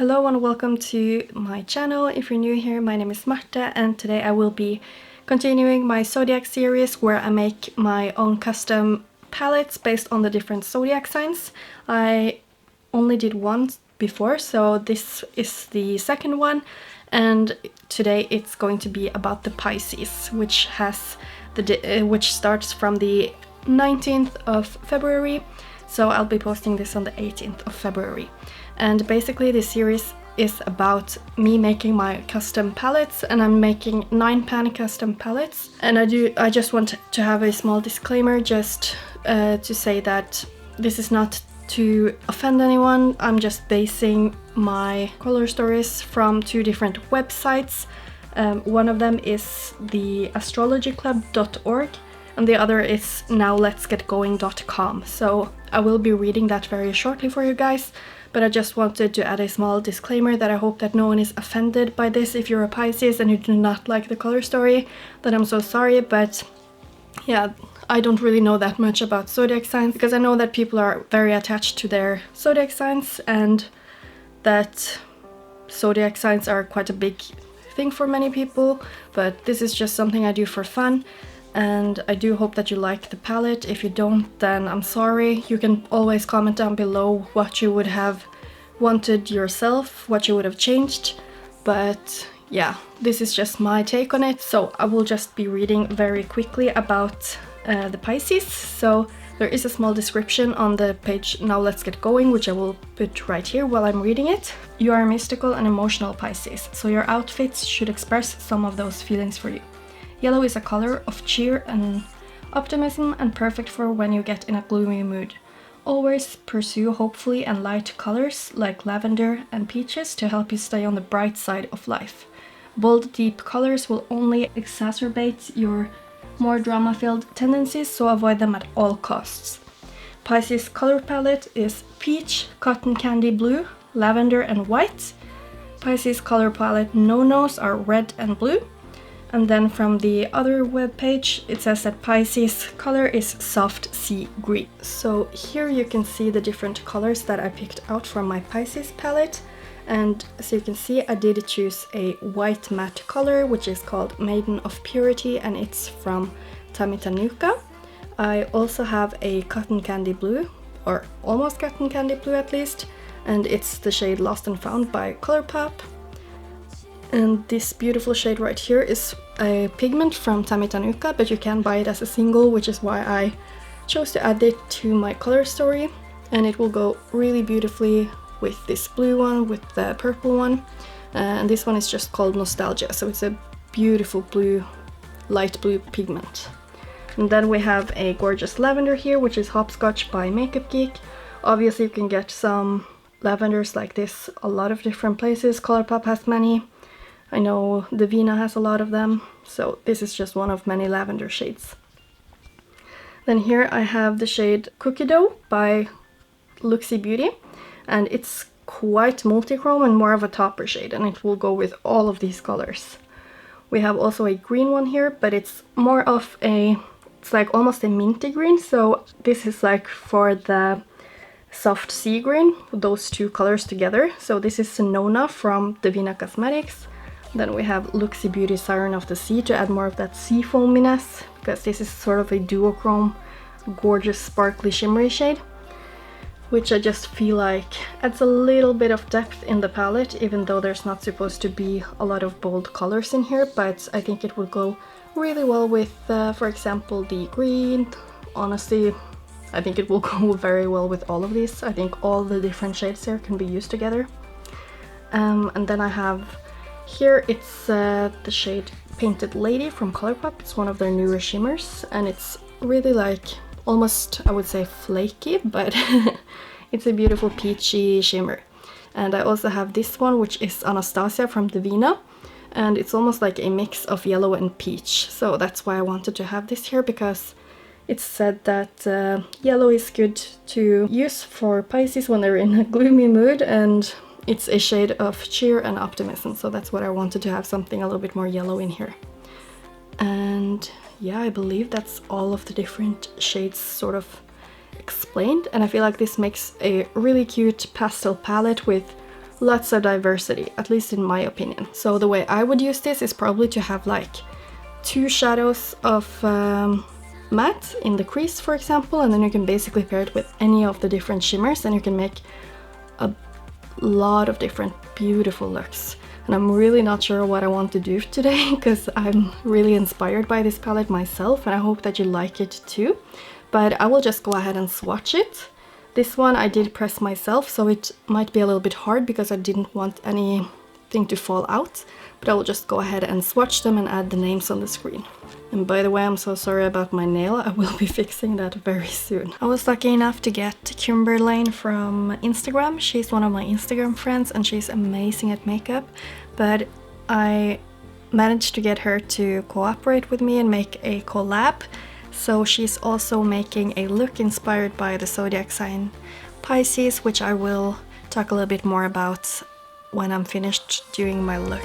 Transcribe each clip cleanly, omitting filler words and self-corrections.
Hello and welcome to my channel. If you're new here, my name is Marta and today I will be continuing my Zodiac series where I make my own custom palettes based on the different zodiac signs. I only did one before, so this is the second one, and today it's going to be about the Pisces, which has which starts from the 19th of February. So I'll be posting this on the 18th of February. And basically this series is about me making my custom palettes, and I'm making 9-pan custom palettes. And I just want to have a small disclaimer just to say that this is not to offend anyone. I'm just basing my color stories from 2 different websites. One of them is the astrologyclub.org and the other is nowletsgetgoing.com. So I will be reading that very shortly for you guys, but I just wanted to add a small disclaimer that I hope that no one is offended by this. If you're a Pisces and you do not like the color story, then I'm so sorry, but yeah, I don't really know that much about zodiac signs because I know that people are very attached to their zodiac signs and that zodiac signs are quite a big thing for many people, but this is just something I do for fun. And I do hope that you like the palette. If you don't, then I'm sorry. You can always comment down below what you would have wanted yourself, what you would have changed. But yeah, this is just my take on it. So I will just be reading very quickly about the Pisces. So there is a small description on the page Now Let's Get Going, which I will put right here while I'm reading it. You are a mystical and emotional Pisces, so your outfits should express some of those feelings for you. Yellow is a color of cheer and optimism and perfect for when you get in a gloomy mood. Always pursue hopefully and light colors like lavender and peaches to help you stay on the bright side of life. Bold, deep colors will only exacerbate your more drama-filled tendencies, so avoid them at all costs. Pisces color palette is peach, cotton candy blue, lavender and white. Pisces color palette no-nos are red and blue. And then from the other web page, it says that Pisces color is soft sea green. So here you can see the different colors that I picked out from my Pisces palette. And as you can see, I did choose a white matte color, which is called Maiden of Purity, and it's from Tanuka. I also have a cotton candy blue, or almost cotton candy blue at least, and it's the shade Lost and Found by Colourpop. And this beautiful shade right here is a pigment from Tanuka, but you can buy it as a single, which is why I chose to add it to my color story. And it will go really beautifully with this blue one, with the purple one. And this one is just called Nostalgia, so it's a beautiful blue, light blue pigment. And then we have a gorgeous lavender here, which is Hopscotch by Makeup Geek. Obviously you can get some lavenders like this a lot of different places. Colourpop has many. I know Devinah has a lot of them, so this is just one of many lavender shades. Then here I have the shade Cookie Dough by Looxi Beauty, and it's quite multi-chrome and more of a topper shade, and it will go with all of these colors. We have also a green one here, but it's more of it's like almost a minty green, so this is like for the soft sea green, those 2 colors together. So this is Zenona from Devinah Cosmetics. Then we have Looxi Beauty Siren of the Sea to add more of that sea foaminess, because this is sort of a duochrome, gorgeous sparkly shimmery shade, which I just feel like adds a little bit of depth in the palette, even though there's not supposed to be a lot of bold colors in here, but I think it will go really well with, for example, the green. Honestly, I think it will go very well with all of these. I think all the different shades here can be used together. And then I have here, it's the shade Painted Lady from Colourpop. It's one of their newer shimmers, and it's really like almost, I would say, flaky, but it's a beautiful peachy shimmer. And I also have this one, which is Anastasia from Devinah, and it's almost like a mix of yellow and peach. So that's why I wanted to have this here, because it's said that yellow is good to use for Pisces when they're in a gloomy mood, and it's a shade of cheer and optimism, so that's what I wanted to have, something a little bit more yellow in here. And yeah, I believe that's all of the different shades sort of explained, and I feel like this makes a really cute pastel palette with lots of diversity, at least in my opinion. So the way I would use this is probably to have like 2 shadows of matte in the crease, for example, and then you can basically pair it with any of the different shimmers and you can make a lot of different beautiful looks. And I'm really not sure what I want to do today because I'm really inspired by this palette myself, and I hope that you like it too. But I will just go ahead and swatch it. This one I did press myself, so it might be a little bit hard because I didn't want anything to fall out. But I will just go ahead and swatch them and add the names on the screen. And by the way, I'm so sorry about my nail. I will be fixing that very soon. I was lucky enough to get Kymberlayne from Instagram. She's one of my Instagram friends and she's amazing at makeup. But I managed to get her to cooperate with me and make a collab. So she's also making a look inspired by the zodiac sign Pisces, which I will talk a little bit more about when I'm finished doing my look.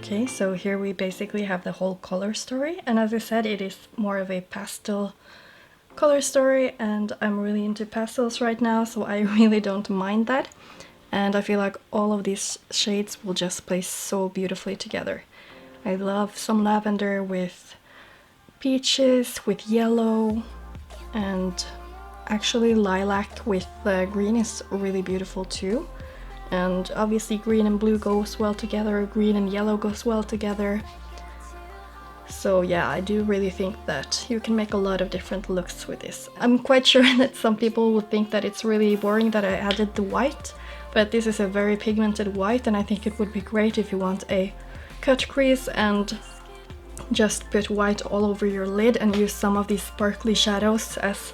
Okay, so here we basically have the whole color story, and as I said, it is more of a pastel color story, and I'm really into pastels right now, so I really don't mind that. And I feel like all of these shades will just play so beautifully together. I love some lavender with peaches, with yellow, and actually lilac with the green is really beautiful too. And obviously green and blue goes well together, green and yellow goes well together. So yeah, I do really think that you can make a lot of different looks with this. I'm quite sure that some people would think that it's really boring that I added the white, but this is a very pigmented white and I think it would be great if you want a cut crease and just put white all over your lid and use some of these sparkly shadows as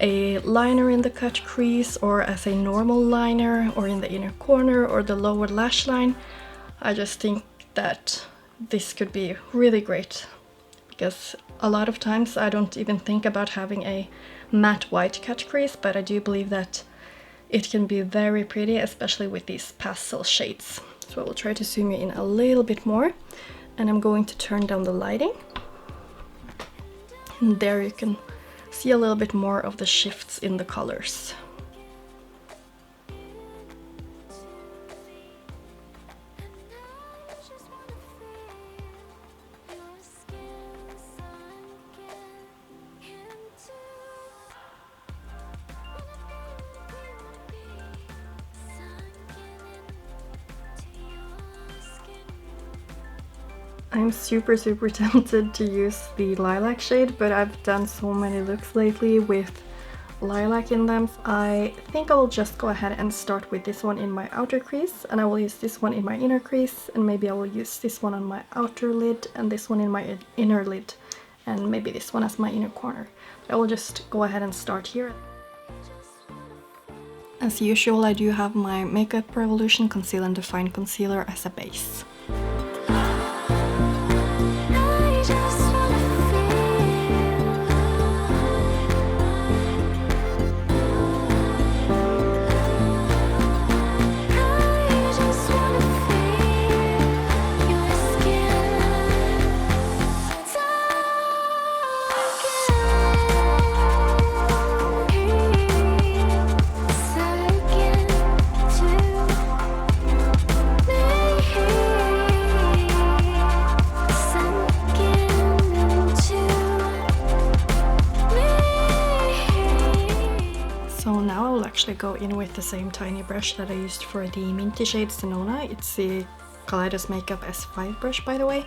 a liner in the cut crease or as a normal liner or in the inner corner or the lower lash line. I just think that this could be really great because a lot of times I don't even think about having a matte white cut crease, but I do believe that it can be very pretty, especially with these pastel shades. So I will try to zoom you in a little bit more, and I'm going to turn down the lighting. And there you can see a little bit more of the shifts in the colors. I'm super tempted to use the lilac shade, but I've done so many looks lately with lilac in them. I think I will just go ahead and start with this one in my outer crease, and I will use this one in my inner crease, and maybe I will use this one on my outer lid and this one in my inner lid, and maybe this one as my inner corner. But I will just go ahead and start here. As usual, I do have my Makeup Revolution Conceal and Define Concealer as a base. Go in with the same tiny brush that I used for the minty shade Zenona. It's the Kaleidos Makeup S5 brush, by the way,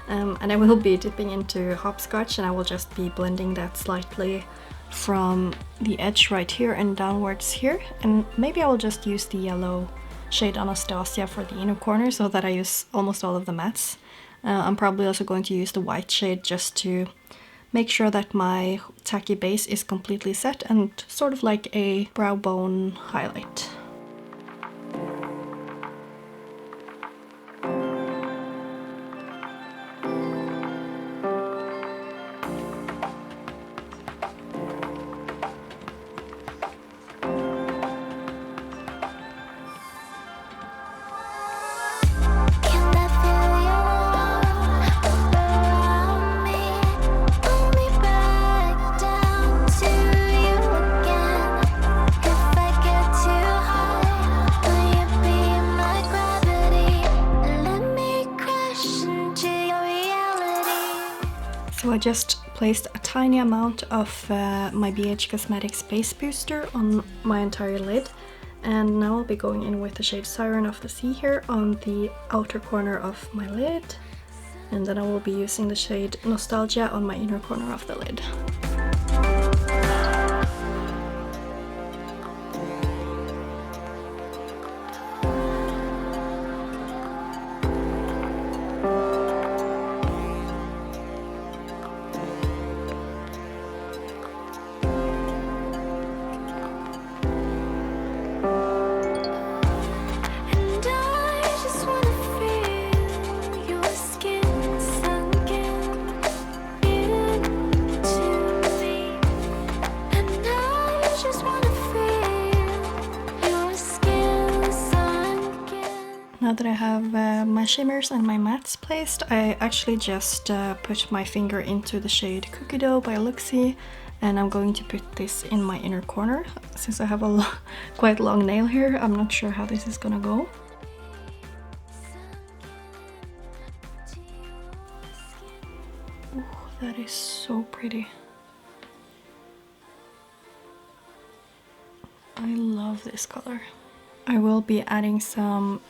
and I will be dipping into Hopscotch, and I will just be blending that slightly from the edge right here and downwards here, and maybe I will just use the yellow shade Anastasia for the inner corner so that I use almost all of the mattes. I'm probably also going to use the white shade just to make sure that my tacky base is completely set and sort of like a brow bone highlight. So I just placed a tiny amount of my BH Cosmetics Base Booster on my entire lid, and now I'll be going in with the shade Siren of the Sea here on the outer corner of my lid, and then I will be using the shade Nostalgia on my inner corner of the lid. Now that I have my shimmers and my mattes placed, I actually just put my finger into the shade Cookie Dough by Looxi, and I'm going to put this in my inner corner. Since I have a quite long nail here, I'm not sure how this is gonna go. Ooh, that is so pretty. I love this color. I will be adding some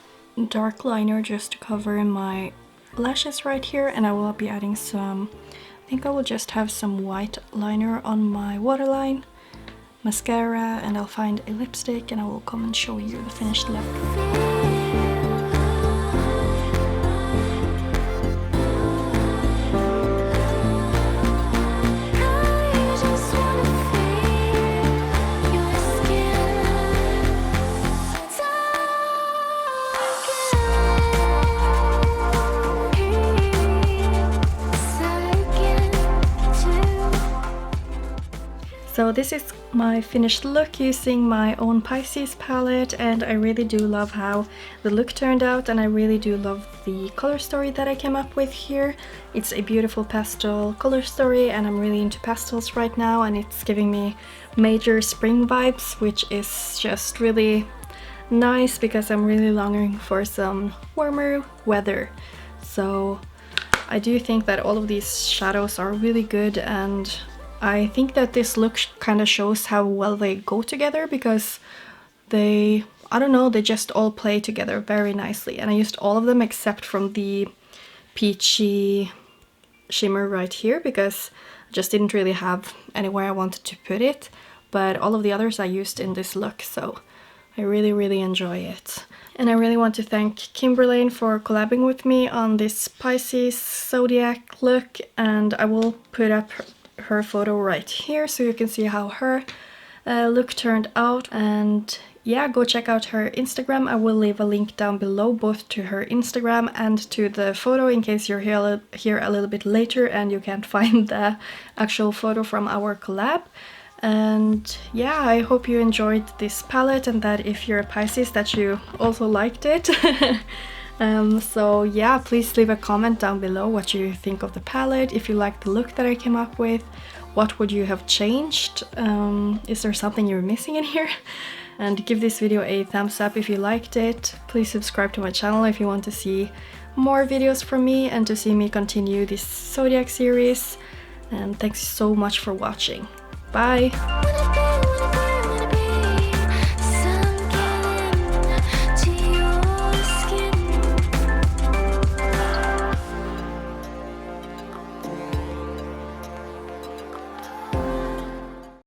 dark liner just to cover my lashes right here, and I will be adding some, I think I will just have some white liner on my waterline, mascara, and I'll find a lipstick and I will come and show you the finished look. So this is my finished look using my own Pisces palette, and I really do love how the look turned out, and I really do love the color story that I came up with here. It's a beautiful pastel color story, and I'm really into pastels right now, and it's giving me major spring vibes, which is just really nice because I'm really longing for some warmer weather. So I do think that all of these shadows are really good, and I think that this look kind of shows how well they go together because they, I don't know, they just all play together very nicely. And I used all of them except from the peachy shimmer right here because I just didn't really have anywhere I wanted to put it. But all of the others I used in this look, so I really enjoy it. And I really want to thank Kymberlayne for collabing with me on this Pisces Zodiac look, and I will put up her photo right here so you can see how her look turned out. And yeah, go check out her Instagram. I will leave a link down below both to her Instagram and to the photo in case you're here a little bit later and you can't find the actual photo from our collab. And yeah, I hope you enjoyed this palette and that if you're a Pisces that you also liked it. So yeah, please leave a comment down below what you think of the palette, if you like the look that I came up with, what would you have changed, is there something you're missing in here? And give this video a thumbs up if you liked it. Please subscribe to my channel if you want to see more videos from me and to see me continue this Zodiac series. And thanks so much for watching. Bye!